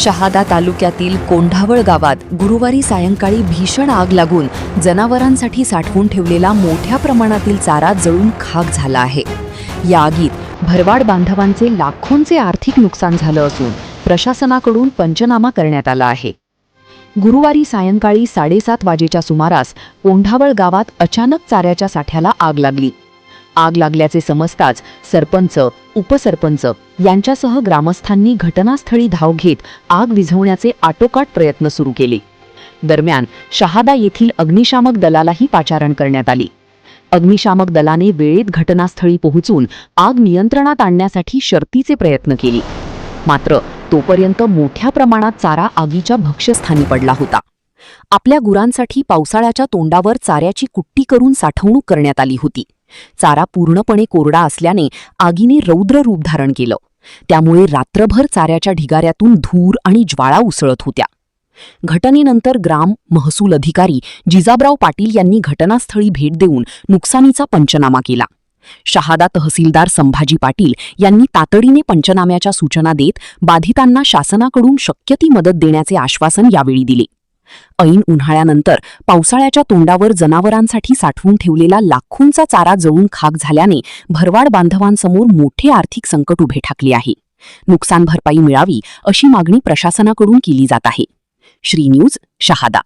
शहादा तालुक्यातील कोंढावळ गावात गुरुवारी सायंकाळी भीषण आग लागून जनावरांसाठी साठवून ठेवलेला मोठ्या प्रमाणातील चारा जळून खाक झाला आहे। या आगीत भरवाड बांधवांचे लाखोंचे आर्थिक नुकसान झालं असून प्रशासनाकडून पंचनामा करण्यात आला आहे। गुरुवारी सायंकाळी 7:30 वाजेच्या सुमारास कोंढावळ गावात अचानक चाऱ्याच्या साठ्याला आग लागली। आग लागल्याचे समजताच सरपंच, उपसरपंच यांच्यासह ग्रामस्थांनी घटनास्थळी धाव घेत आग विझवण्याचे आटोकाट प्रयत्न सुरू केले। दरम्यान शहादा येथील अग्निशामक दलालाही पाचारण करण्यात आली। अग्निशामक दलाने वेळेत घटनास्थळी पोहोचून आग नियंत्रणात आणण्यासाठी शर्तीचे प्रयत्न केले, मात्र तोपर्यंत मोठ्या प्रमाणात चारा आगीच्या भक्ष्यस्थानी पडला होता। आपल्या गुरांसाठी पावसाळ्याच्या तोंडावर चाऱ्याची कुट्टी करून साठवणूक करण्यात आली होती। चारा पूर्णपणे कोरडा असल्याने आगीने रौद्र रूप धारण केलं, त्यामुळे रात्रभर चाऱ्याच्या ढिगाऱ्यातून धूर आणि ज्वाळा उसळत होत्या। घटनेनंतर ग्राम महसूल अधिकारी जिजाबराव पाटील यांनी घटनास्थळी भेट देऊन नुकसानीचा पंचनामा केला। शहादा तहसीलदार संभाजी पाटील यांनी तातडीने पंचनाम्याच्या सूचना देत बाधितांना शासनाकडून शक्य ती मदत देण्याचे आश्वासन यावेळी दिले। ऐन उन्हाळ्यानंतर पावसाळ्याच्या तोंडावर जनावरांसाठी साठवून ठेवलेला लाखोंचा चारा जळून खाक झाल्याने भरवाड बांधवांसमोर मोठे आर्थिक संकट उभे ठाकले आहे। नुकसान भरपाई मिळावी अशी मागणी प्रशासनाकडून केली जात आहे। श्री न्यूज, शहादा।